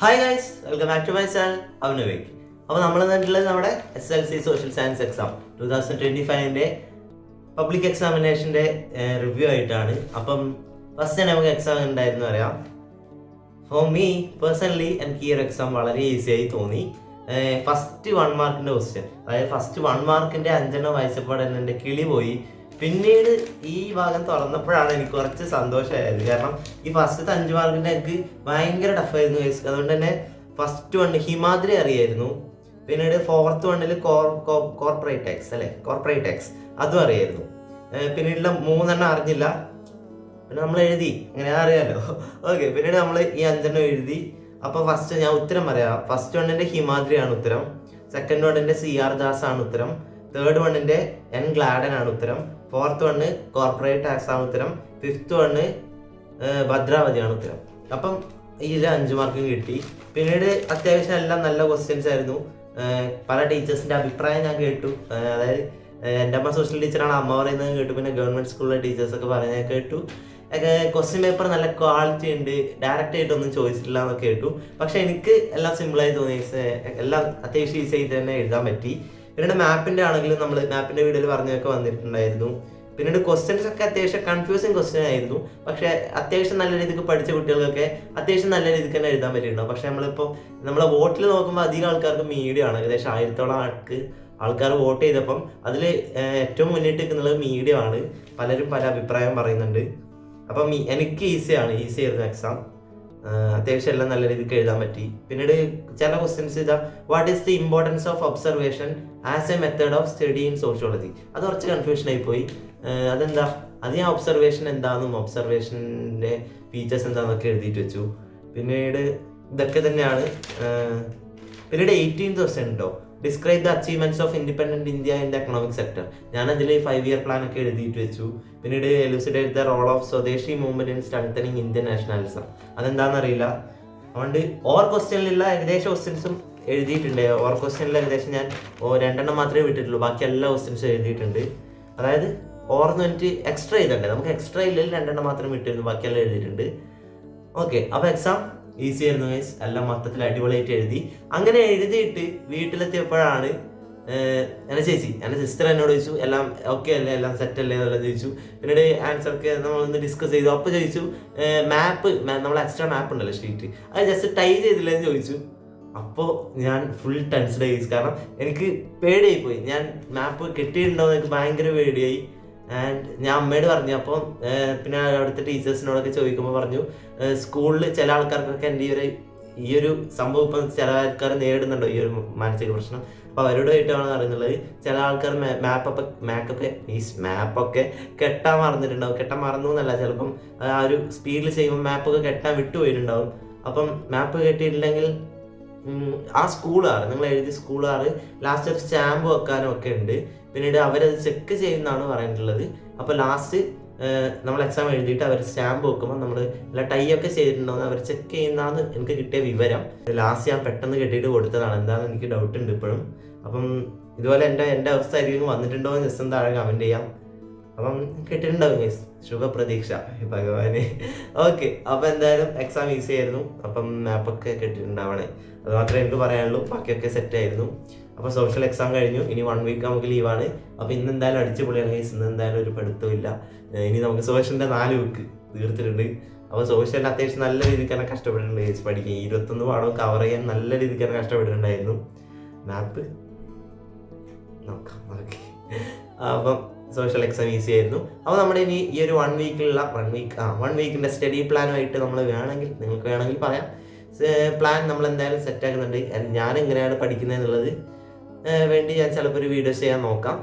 Hi guys, welcome back to my channel അവനവേക്ക്. അപ്പോൾ നമ്മൾ കണ്ടിട്ടുള്ളത് നമ്മുടെ SLC social science exam 2025 public എക്സാമിനേഷൻ്റെ റിവ്യൂ ആയിട്ടാണ്. അപ്പം ഫസ്റ്റ് നമുക്ക് എക്സാം ഉണ്ടായിരുന്നു അറിയാം. ഫോർ മീ പേഴ്സണലി എനിക്ക് ഈ ഒരു എക്സാം വളരെ ഈസി ആയി തോന്നി. ഫസ്റ്റ് 1 മാർക്കിൻ്റെ ക്വസ്റ്റ്യൻ, അതായത് ഫസ്റ്റ് 1 മാർക്കിൻ്റെ 5 വായിച്ചപ്പോൾ തന്നെ എൻ്റെ കിളി പോയി. പിന്നീട് ഈ ഭാഗം തുറന്നപ്പോഴാണ് എനിക്ക് കുറച്ച് സന്തോഷമായത്. കാരണം ഈ ഫസ്റ്റത്തെ 5 മാർക്കിൻ്റെ എനിക്ക് ഭയങ്കര ടഫായിരുന്നു. അതുകൊണ്ട് തന്നെ ഫസ്റ്റ് 1 ഹിമാദ്രി അറിയായിരുന്നു. പിന്നീട് 4th 1 കോർപ്പറേറ്റ് ടാക്സ് അതും അറിയായിരുന്നു. പിന്നീടുള്ള 3 അറിഞ്ഞില്ല. പിന്നെ നമ്മൾ എഴുതി, അങ്ങനെ അറിയാമല്ലോ. ഓക്കെ, പിന്നീട് നമ്മൾ ഈ 5 എഴുതി. അപ്പോൾ ഫസ്റ്റ് ഞാൻ ഉത്തരം പറയാം. ഫസ്റ്റ് 1 ഹിമാദ്രിയാണ് ഉത്തരം. സെക്കൻഡ് 1 CR ദാസ് ആണ് ഉത്തരം. തേർഡ് 1 N ഗ്ലാഡൻ ആണ് ഉത്തരം. 4th 1 കോർപ്പറേറ്റ് ടാക്സ് ആണ് ഉത്തരം. 5th 1 ഭദ്രാവതിയാണ് ഉത്തരം. അപ്പം ഇതിൽ 5 മാർക്കും കിട്ടി. പിന്നീട് അത്യാവശ്യം എല്ലാം നല്ല ക്വസ്റ്റ്യൻസ് ആയിരുന്നു. പല ടീച്ചേഴ്സിൻ്റെ അഭിപ്രായം ഞാൻ കേട്ടു. അതായത് എൻ്റെ അമ്മ സോഷ്യൽ ടീച്ചറാണ്, അമ്മ പറയുന്നത് കേട്ടു. പിന്നെ ഗവൺമെൻറ് സ്കൂളിലെ ടീച്ചേഴ്സൊക്കെ പറയുന്നത് കേട്ടു. ക്വസ്റ്റ്യൻ പേപ്പർ നല്ല ക്വാളിറ്റി ഉണ്ട്, ഡയറക്റ്റ് ആയിട്ടൊന്നും ചോദിച്ചിട്ടില്ല എന്നൊക്കെ കേട്ടു. പക്ഷെ എനിക്ക് എല്ലാം സിമ്പിളായി തോന്നി. എല്ലാം അത്യാവശ്യം ഈസി ആയിട്ട് തന്നെ എഴുതാൻ പറ്റി. പിന്നീട് മാപ്പിൻ്റെ ആണെങ്കിലും നമ്മൾ മാപ്പിൻ്റെ വീഡിയോയിൽ പറഞ്ഞൊക്കെ വന്നിട്ടുണ്ടായിരുന്നു. പിന്നീട് ക്വസ്റ്റ്യൻസ് ഒക്കെ അത്യാവശ്യം കൺഫ്യൂസിങ് ക്വസ്റ്റ്യൻ ആയിരുന്നു. പക്ഷേ അത്യാവശ്യം നല്ല രീതിക്ക് പഠിച്ച കുട്ടികൾക്കൊക്കെ അത്യാവശ്യം നല്ല രീതിക്ക് തന്നെ എഴുതാൻ പറ്റിയിട്ടുണ്ടാവും. പക്ഷേ നമ്മളെ വോട്ടിൽ നോക്കുമ്പോൾ അധികം ആൾക്കാർക്ക് മീഡിയ ആണ്. ഏകദേശം 1000-ഓളം ആൾക്കാർ വോട്ട് ചെയ്തപ്പം അതിൽ ഏറ്റവും മുന്നിട്ട് നിൽക്കുന്നത് മീഡിയ ആണ്. പലരും പല അഭിപ്രായം പറയുന്നുണ്ട്. അപ്പം എനിക്ക് ഈസി ആയിരുന്നു എക്സാം. അത്യാവശ്യം എല്ലാം നല്ല രീതിക്ക് എഴുതാൻ പറ്റി. പിന്നീട് ചില ക്വസ്റ്റ്യൻസ് ഇതാ, what is the importance of observation as A method of study in sociology. അത് കുറച്ച് കൺഫ്യൂഷൻ ആയിപ്പോയി. അതെന്താ, അത് ഞാൻ ഒബ്സർവേഷൻ എന്താണെന്നും ഒബ്സർവേഷൻ്റെ ഫീച്ചേഴ്സ് എന്താണെന്നൊക്കെ എഴുതിയിട്ട് വെച്ചു. പിന്നീട് ഇതൊക്കെ തന്നെയാണ്. പിന്നീട് 18th ക്വസ്റ്റ്യൻ ഉണ്ടോ, describe the achievements of independent India in the economic sector. ഞാനതിൽ 5 ഇയർ പ്ലാൻ ഒക്കെ എഴുതിയിട്ട് വെച്ചു. പിന്നീട് elucidate the role of Swadeshi movement in strengthening Indian nationalism. അതെന്താണെന്നറിയില്ല. അതുകൊണ്ട് ഓർ ക്വസ്റ്റ്യനിലുള്ള ഏകദേശം ക്വസ്റ്റ്യൻസും എഴുതിയിട്ടുണ്ട്. ഓർ ക്വസ്റ്റ്യനിൽ ഏകദേശം ഞാൻ 2 മാത്രമേ വിട്ടിട്ടുള്ളൂ, ബാക്കി എല്ലാ ക്വസ്റ്റ്യൻസും എഴുതിയിട്ടുണ്ട്. അതായത് ഓർന്ന് എനിക്ക് എക്സ്ട്രാ ചെയ്തിട്ടുണ്ട്. നമുക്ക് എക്സ്ട്രാ ഇല്ലെങ്കിൽ 2 മാത്രം വിട്ടിരുന്നു, ബാക്കിയെല്ലാം എഴുതിയിട്ടുണ്ട്. ഓക്കെ, അപ്പോൾ എക്സാം ഈസി ആയിരുന്നു ഗൈസ്. എല്ലാം മൊത്തത്തിൽ അടിപൊളിയായിട്ട് എഴുതി. അങ്ങനെ എഴുതിയിട്ട് വീട്ടിലെത്തിയപ്പോഴാണ് എൻ്റെ സിസ്റ്റർ എന്നോട് ചോദിച്ചു, എല്ലാം ഓക്കെ അല്ലേ, എല്ലാം സെറ്റ് അല്ലേ എന്നുള്ളത് ചോദിച്ചു. പിന്നീട് ആൻസറൊക്കെ നമ്മളൊന്ന് ഡിസ്കസ് ചെയ്തു. അപ്പോൾ ചോദിച്ചു, നമ്മൾ എക്സ്ട്രാ മാപ്പ് ഉണ്ടല്ലോ ഷീറ്റ്, അത് ജസ്റ്റ് ടൈ ചെയ്തില്ലെന്ന് ചോദിച്ചു. അപ്പോൾ ഞാൻ ഫുൾ ടെൻസ്ഡ് ആയി. കാരണം എനിക്ക് പേടിയായിപ്പോയി. ഞാൻ മാപ്പ് കിട്ടിയിട്ടുണ്ടോയെന്ന് എനിക്ക് ഭയങ്കര പേടിയായി. ആൻഡ് ഞാൻ അമ്മയോട് പറഞ്ഞു. അപ്പോൾ പിന്നെ അവിടുത്തെ ടീച്ചേഴ്സിനോടൊക്കെ ചോദിക്കുമ്പോൾ പറഞ്ഞു, സ്കൂളിൽ ചില ആൾക്കാർക്കൊക്കെ എൻ്റെ ഈ ഒരു സംഭവം ഇപ്പം ചില ആൾക്കാർ നേരിടുന്നുണ്ടോ ഈ ഒരു മാനസിക പ്രശ്നം. അപ്പോൾ അവരോടായിട്ടാണ് അറിയുന്നുള്ളത്. ചില ആൾക്കാർ മാപ്പൊക്കെ കെട്ടാൻ മറന്നിട്ടുണ്ടാവും. കെട്ടാൻ മറന്നു എന്നല്ല, ചിലപ്പം ആ ഒരു സ്പീഡിൽ ചെയ്യുമ്പോൾ മാപ്പൊക്കെ കെട്ടാൻ വിട്ടുപോയിട്ടുണ്ടാവും. അപ്പം മാപ്പ് കെട്ടിയിട്ടില്ലെങ്കിൽ ആ സ്കൂളാറ്, നിങ്ങൾ എഴുതിയ സ്കൂളാറ് ലാസ്റ്റ് ഒരു സ്റ്റാമ്പ് വെക്കാനും ഒക്കെ ഉണ്ട്. പിന്നീട് അവരത് ചെക്ക് ചെയ്യുന്നതാണ് പറയാനുള്ളത്. അപ്പോൾ ലാസ്റ്റ് നമ്മൾ എക്സാം എഴുതിയിട്ട് അവർ സ്റ്റാമ്പ് വെക്കുമ്പോൾ നമ്മൾ എല്ലാ ടൈ ഒക്കെ ചെയ്തിട്ടുണ്ടോയെന്ന് അവർ ചെക്ക് ചെയ്യുന്നതാണ് എനിക്ക് കിട്ടിയ വിവരം. ലാസ്റ്റ് ഞാൻ പെട്ടെന്ന് കെട്ടിയിട്ട് കൊടുത്തതാണ്. എന്താണെന്ന് എനിക്ക് ഡൗട്ട് ഉണ്ട് ഇപ്പോഴും. അപ്പം ഇതുപോലെ എൻ്റെ അവസ്ഥ ആയിരിക്കും വന്നിട്ടുണ്ടോ എന്ന് ജസ്റ്റ് താഴെ കമൻറ്റ് ചെയ്യാം. അപ്പം കിട്ടിയിട്ടുണ്ടാവും ഗൈസ്, ശുഭപ്രതീക്ഷ ഭഗവാന്. ഓക്കെ, അപ്പോൾ എന്തായാലും എക്സാം ഈസി ആയിരുന്നു. അപ്പം മാപ്പൊക്കെ കിട്ടിയിട്ടുണ്ടാവണേ, അത് മാത്രമേ എനിക്ക് പറയാനുള്ളൂ. ബാക്കിയൊക്കെ സെറ്റായിരുന്നു. അപ്പോൾ സോഷ്യൽ എക്സാം കഴിഞ്ഞു. ഇനി 1 വീക്ക് നമുക്ക് ലീവാണ്. അപ്പോൾ ഇന്ന് എന്തായാലും അടിച്ചുപൊളിയാണ് ഗൈസ്. ഇന്ന് എന്തായാലും ഒരു പഠിത്തവും ഇല്ല. ഇനി നമുക്ക് സോഷ്യലിൻ്റെ 4 വീക്ക് തീർത്തിട്ടുണ്ട്. അപ്പോൾ സോഷ്യലിൽ അത്യാവശ്യം നല്ല രീതിക്ക് തന്നെ കഷ്ടപ്പെട്ടിട്ടുണ്ട് ഗൈസ് പഠിക്കാൻ. 21 പാഠവും കവർ ചെയ്യാൻ നല്ല രീതിക്ക് തന്നെ കഷ്ടപ്പെട്ടിട്ടുണ്ടായിരുന്നു. മാപ്പ് നോക്കാം. ഓക്കെ, അപ്പം സോഷ്യൽ എക്സാം ഈസി ആയിരുന്നു. അപ്പോൾ നമ്മുടെ ഇനി ഈ ഒരു 1 വീക്കിൻ്റെ സ്റ്റഡി പ്ലാനുമായിട്ട് നിങ്ങൾക്ക് വേണമെങ്കിൽ പറയാം. പ്ലാൻ നമ്മൾ എന്തായാലും സെറ്റാക്കുന്നുണ്ട്. ഞാൻ എങ്ങനെയാണ് പഠിക്കുന്നത് എന്നുള്ളത് വേണ്ടി ഞാൻ ചിലപ്പോൾ ഒരു വീഡിയോ ചെയ്യാൻ നോക്കാം.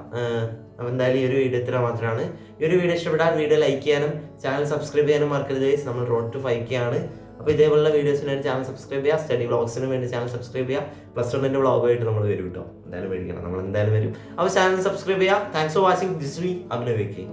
അപ്പോൾ എന്തായാലും ഈ ഒരു വീഡിയോ ഇത്ര മാത്രമാണ്. ഈ ഒരു വീഡിയോ ഇഷ്ടപ്പെട്ടാൽ വീഡിയോ ലൈക്ക് ചെയ്യാനും ചാനൽ സബ്സ്ക്രൈബ് ചെയ്യാനും മറക്കരുത്. നമ്മൾ റോഡ് ടു 5K ആണ്. അപ്പോൾ ഇതേപോലുള്ള വീഡിയോസിന് വേണ്ടി ചാനൽ സബ്സ്ക്രൈബ് ചെയ്യുക. സ്റ്റഡി വ്ളോഗ്സിന് വേണ്ടി ചാനൽ സബ്സ്ക്രൈബ് ചെയ്യുക. +1 വ്ളോഗായിട്ട് നമ്മൾ വരും കേട്ടോ. എന്തായാലും മേടിക്കണം, നമ്മൾ എന്തായാലും വരും. അപ്പോൾ ചാനൽ സബ്സ്ക്രൈബ് ചെയ്യുക. Thanks for watching this week. അഭിനവേക്ക്.